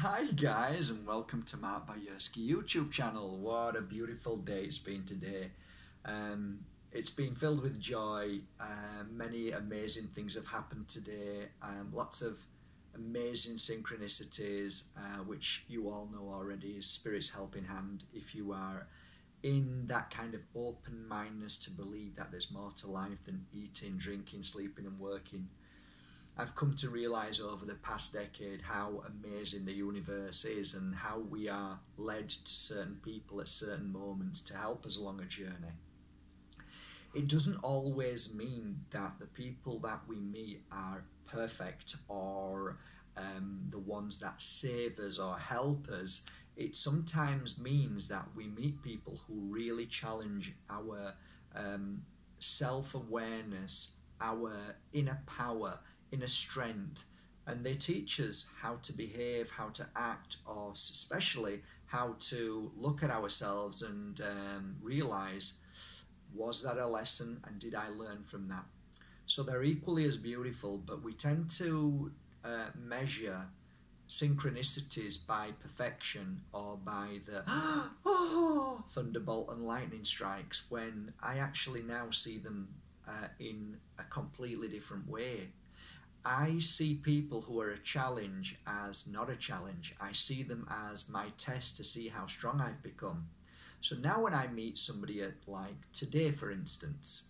Hi guys, and welcome to Mark Bajerski YouTube channel. What a beautiful day it's been today. It's been filled with joy. Many amazing things have happened today. Lots of amazing synchronicities, which you all know already is Spirit's helping hand. If you are in that kind of open-mindedness to believe that there's more to life than eating, drinking, sleeping and working. I've come to realise over the past decade how amazing the universe is and how we are led to certain people at certain moments to help us along a journey. It doesn't always mean that the people that we meet are perfect or the ones that save us or help us. It sometimes means that we meet people who really challenge our self-awareness, our inner power, inner strength, and they teach us how to behave, how to act, or especially how to look at ourselves and realize, was that a lesson and did I learn from that? So they're equally as beautiful, but we tend to measure synchronicities by perfection or by the thunderbolt and lightning strikes, when I actually now see them in a completely different way. I see people who are a challenge as not a challenge. I see them as my test to see how strong I've become. So now when I meet somebody like today, for instance,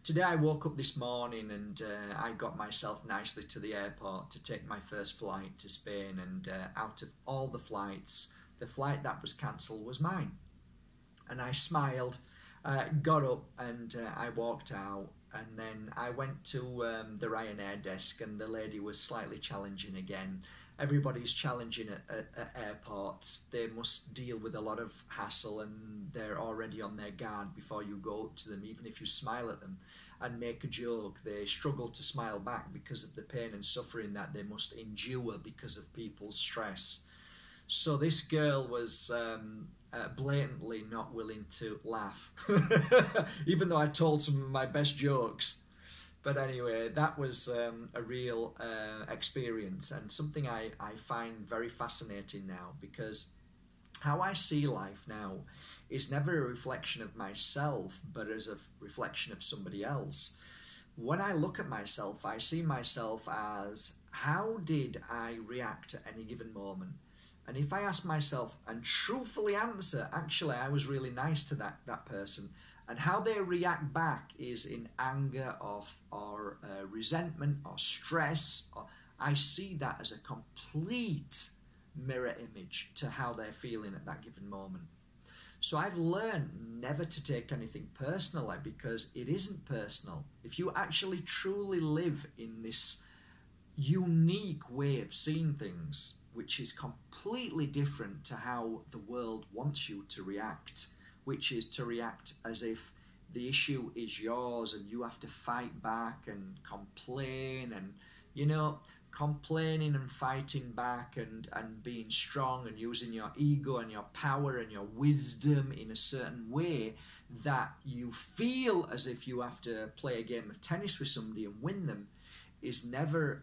today I woke up this morning and I got myself nicely to the airport to take my first flight to Spain, and out of all the flights, the flight that was cancelled was mine. And I smiled, got up and I walked out. And then I went to the Ryanair desk, and the lady was slightly challenging again. Everybody's challenging at airports. They must deal with a lot of hassle, and they're already on their guard before you go up to them. Even if you smile at them and make a joke, they struggle to smile back because of the pain and suffering that they must endure because of people's stress. So this girl was blatantly not willing to laugh, even though I told some of my best jokes. But anyway, that was a real experience, and something I find very fascinating now, because how I see life now is never a reflection of myself, but as a reflection of somebody else. When I look at myself, I see myself as, how did I react at any given moment? And if I ask myself and truthfully answer, actually, I was really nice to that person, and how they react back is in anger or resentment or stress, I see that as a complete mirror image to how they're feeling at that given moment. So I've learned never to take anything personally, because it isn't personal. If you actually truly live in this unique way of seeing things, which is completely different to how the world wants you to react, which is to react as if the issue is yours and you have to fight back and complain, and complaining and fighting back and being strong and using your ego and your power and your wisdom in a certain way that you feel as if you have to play a game of tennis with somebody and win them, is never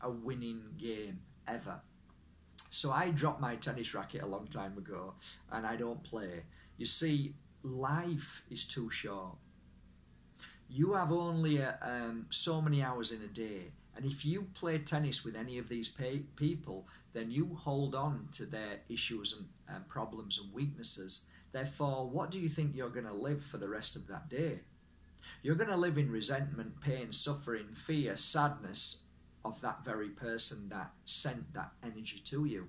a winning game, ever. So I dropped my tennis racket a long time ago, and I don't play. You see, life is too short. You have only so many hours in a day, and if you play tennis with any of these people, then you hold on to their issues and problems and weaknesses. Therefore, what do you think you're going to live for the rest of that day? You're going to live in resentment, pain, suffering, fear, sadness of that very person that sent that energy to you.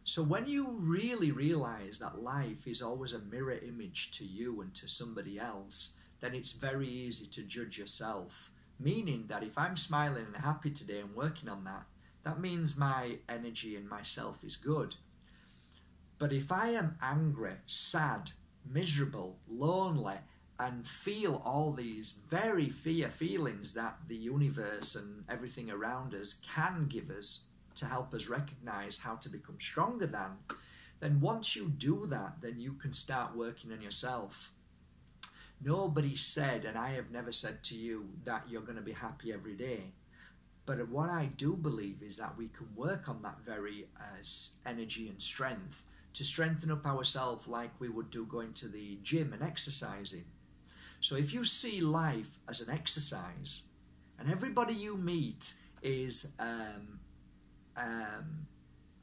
So when you really realize that life is always a mirror image to you and to somebody else, then it's very easy to judge yourself. Meaning that if I'm smiling and happy today and working on that, that means my energy and myself is good. But if I am angry, sad, miserable, lonely, and feel all these very feelings that the universe and everything around us can give us to help us recognize how to become stronger then once you do that, then you can start working on yourself. Nobody said, and I have never said to you, that you're going to be happy every day. But what I do believe is that we can work on that very energy and strength to strengthen up ourselves like we would do going to the gym and exercising. So if you see life as an exercise, and everybody you meet is a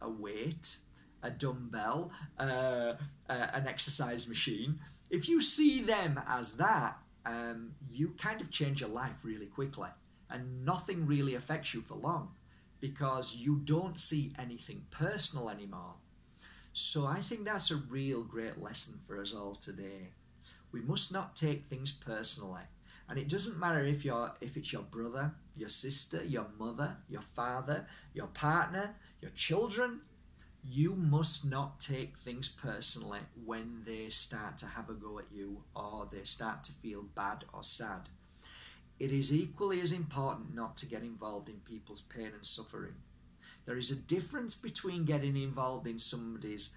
weight, a dumbbell, an exercise machine, if you see them as that, you kind of change your life really quickly, and nothing really affects you for long because you don't see anything personal anymore. So I think that's a real great lesson for us all today. We must not take things personally. And it doesn't matter if it's your brother, your sister, your mother, your father, your partner, your children. You must not take things personally when they start to have a go at you or they start to feel bad or sad. It is equally as important not to get involved in people's pain and suffering. There is a difference between getting involved in somebody's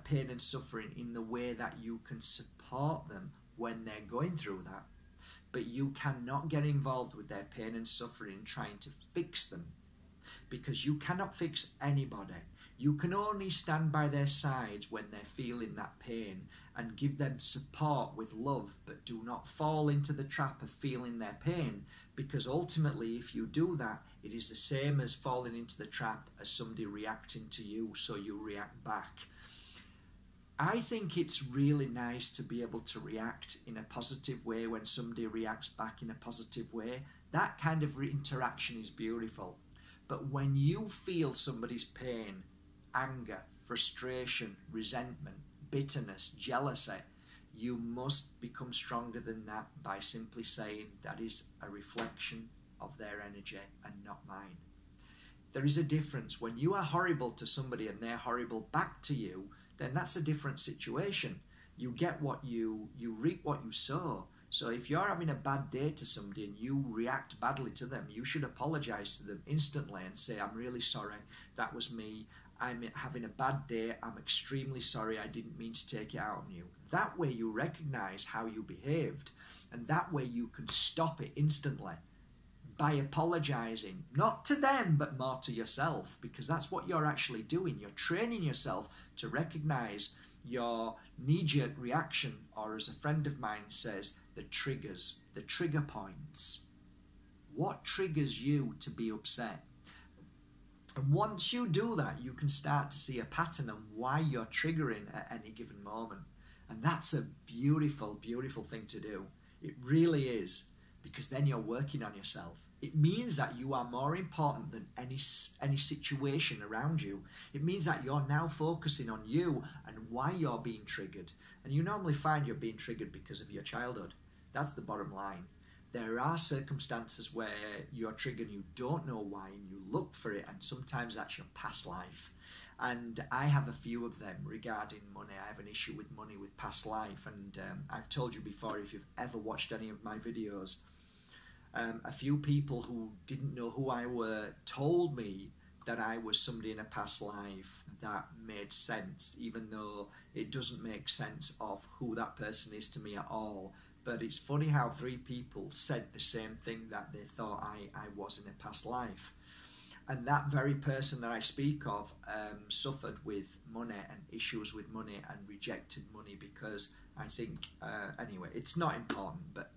pain and suffering in the way that you can support them when they're going through that. But you cannot get involved with their pain and suffering trying to fix them, because you cannot fix anybody. You can only stand by their sides when they're feeling that pain and give them support with love, but do not fall into the trap of feeling their pain, because ultimately if you do that, it is the same as falling into the trap as somebody reacting to you, so you react back. I think it's really nice to be able to react in a positive way when somebody reacts back in a positive way. That kind of interaction is beautiful. But when you feel somebody's pain, anger, frustration, resentment, bitterness, jealousy, you must become stronger than that by simply saying that is a reflection of their energy and not mine. There is a difference. When you are horrible to somebody and they're horrible back to you, then that's a different situation. You get what you reap what you sow. So if you're having a bad day to somebody and you react badly to them, you should apologize to them instantly and say, I'm really sorry, that was me. I'm having a bad day. I'm extremely sorry. I didn't mean to take it out on you. That way you recognize how you behaved, and that way you can stop it instantly by apologizing, not to them, but more to yourself, because that's what you're actually doing. You're training yourself to recognize your knee-jerk reaction, or as a friend of mine says, the triggers, the trigger points. What triggers you to be upset? And once you do that, you can start to see a pattern on why you're triggering at any given moment. And that's a beautiful, beautiful thing to do. It really is, because then you're working on yourself. It means that you are more important than any situation around you. It means that you're now focusing on you and why you're being triggered. And you normally find you're being triggered because of your childhood. That's the bottom line. There are circumstances where you're triggered and you don't know why, and you look for it, and sometimes that's your past life. And I have a few of them regarding money. I have an issue with money with past life, and I've told you before, if you've ever watched any of my videos, a few people who didn't know who I were told me that I was somebody in a past life that made sense, even though it doesn't make sense of who that person is to me at all. But it's funny how 3 people said the same thing, that they thought I was in a past life. And that very person that I speak of suffered with money and issues with money and rejected money because I think, anyway, it's not important, but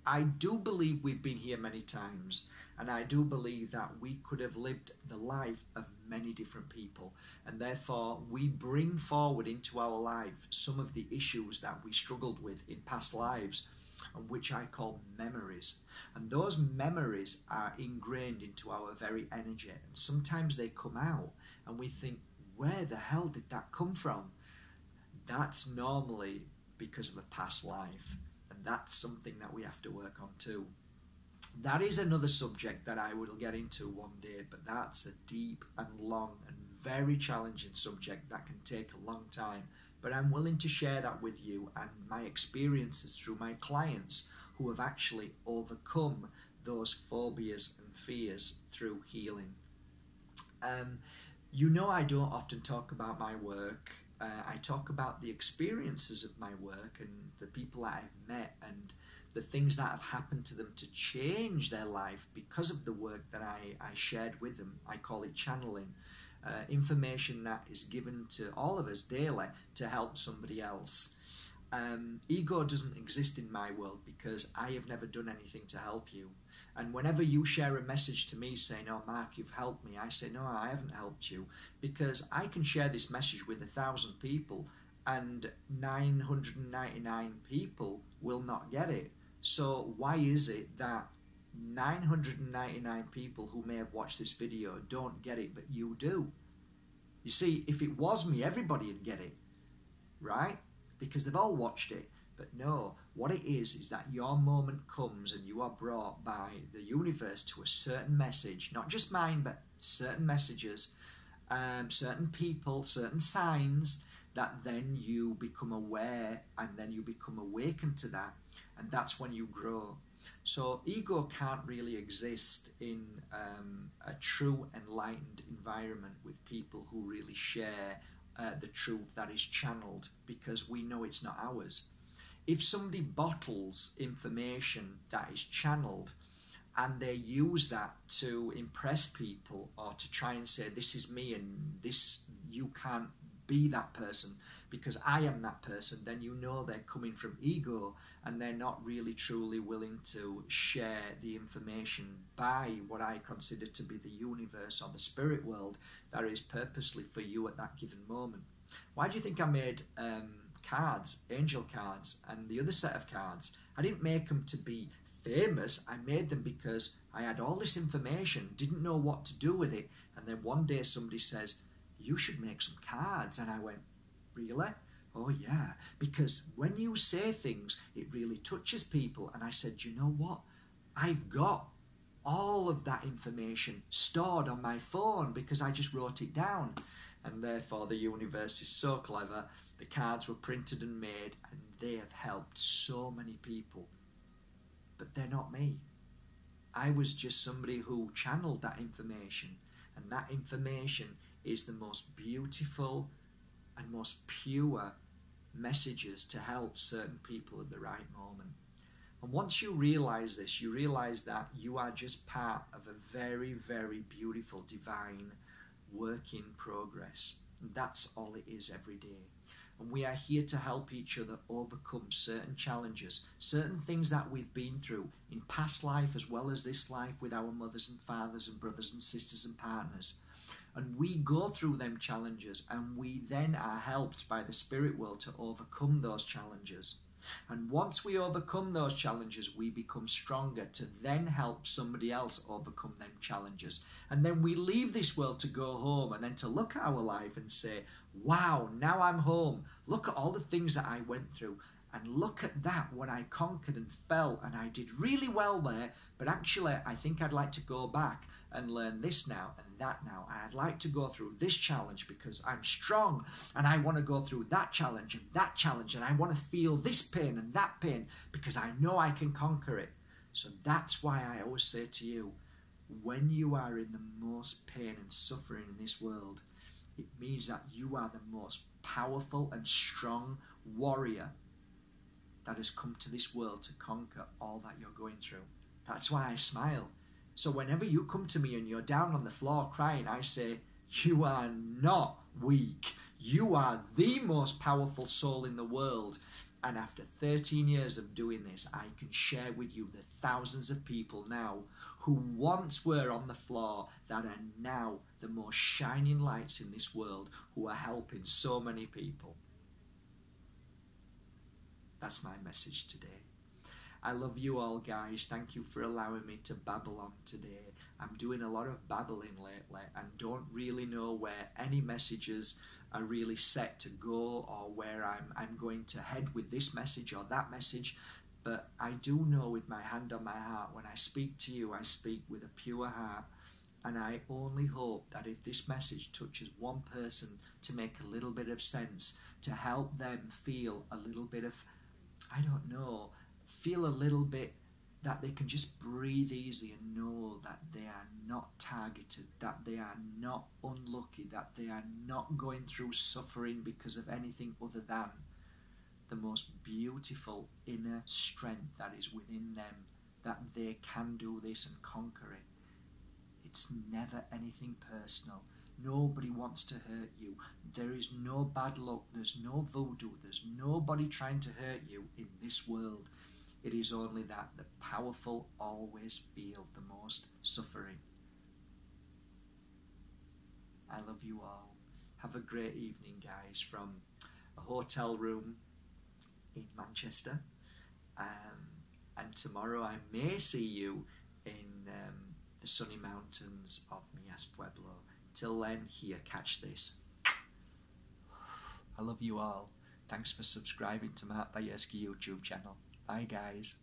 I do believe we've been here many times, and I do believe that we could have lived the life of many different people, and therefore we bring forward into our life some of the issues that we struggled with in past lives, and which I call memories. And those memories are ingrained into our very energy, and sometimes they come out and we think, where the hell did that come from? That's normally because of a past life. That's something that we have to work on too. That is another subject that I will get into one day, but that's a deep and long and very challenging subject that can take a long time. But I'm willing to share that with you and my experiences through my clients who have actually overcome those phobias and fears through healing. You know, I don't often talk about my work. I talk about the experiences of my work and the people that I've met and the things that have happened to them to change their life because of the work that I shared with them. I call it channeling. Information that is given to all of us daily to help somebody else. Ego doesn't exist in my world because I have never done anything to help you. And whenever you share a message to me saying, oh Mark, you've helped me, I say, no, I haven't helped you, because I can share this message with 1,000 people and 999 people will not get it. So why is it that 999 people who may have watched this video don't get it, but you do? You see, if it was me, everybody would get it, right? Because they've all watched it. But no, what it is that your moment comes and you are brought by the universe to a certain message, not just mine, but certain messages, certain people, certain signs, that then you become aware and then you become awakened to that, and that's when you grow. So ego can't really exist in a true enlightened environment with people who really share the truth that is channeled, because we know it's not ours. If somebody bottles information that is channeled and they use that to impress people or to try and say, this is me and this, you can't be that person because I am that person, then you know they're coming from ego and they're not really truly willing to share the information by what I consider to be the universe or the spirit world that is purposely for you at that given moment. Why do you think I made cards, angel cards, and the other set of cards? I didn't make them to be famous. I made them because I had all this information, didn't know what to do with it, and then one day somebody says, you should make some cards. And I went, really? Oh yeah, because when you say things, it really touches people. And I said, you know what? I've got all of that information stored on my phone because I just wrote it down. And therefore the universe is so clever. The cards were printed and made, and they have helped so many people. But they're not me. I was just somebody who channeled that information, and that information is the most beautiful and most pure messages to help certain people at the right moment. And once you realize this, you realize that you are just part of a very, very beautiful divine work in progress. And that's all it is every day. And we are here to help each other overcome certain challenges, certain things that we've been through in past life as well as this life with our mothers and fathers and brothers and sisters and partners. And we go through them challenges, and we then are helped by the spirit world to overcome those challenges. And once we overcome those challenges, we become stronger to then help somebody else overcome them challenges. And then we leave this world to go home and then to look at our life and say, wow, now I'm home. Look at all the things that I went through. And look at that, what I conquered and felt, and I did really well there. But actually, I think I'd like to go back and learn this now and that now. I'd like to go through this challenge because I'm strong, and I want to go through that challenge, and I want to feel this pain and that pain because I know I can conquer it. So that's why I always say to you, when you are in the most pain and suffering in this world, it means that you are the most powerful and strong warrior that has come to this world to conquer all that you're going through. That's why I smile. So whenever you come to me and you're down on the floor crying, I say, you are not weak. You are the most powerful soul in the world. And after 13 years of doing this, I can share with you the thousands of people now who once were on the floor that are now the most shining lights in this world, who are helping so many people. That's my message today. I love you all, guys. Thank you for allowing me to babble on today. I'm doing a lot of babbling lately and don't really know where any messages are really set to go or where I'm going to head with this message or that message. But I do know with my hand on my heart, when I speak to you, I speak with a pure heart. And I only hope that if this message touches one person to make a little bit of sense, to help them feel a little bit of, I don't know, feel a little bit that they can just breathe easy and know that they are not targeted, that they are not unlucky, that they are not going through suffering because of anything other than the most beautiful inner strength that is within them, that they can do this and conquer it. It's never anything personal. Nobody wants to hurt you. There is no bad luck. There's no voodoo. There's nobody trying to hurt you in this world. It is only that the powerful always feel the most suffering. I love you all. Have a great evening, guys, from a hotel room in Manchester. And tomorrow I may see you in the sunny mountains of Mias Pueblo. Till then, here, catch this. I love you all. Thanks for subscribing to Mark Bajerski YouTube channel. Bye, guys.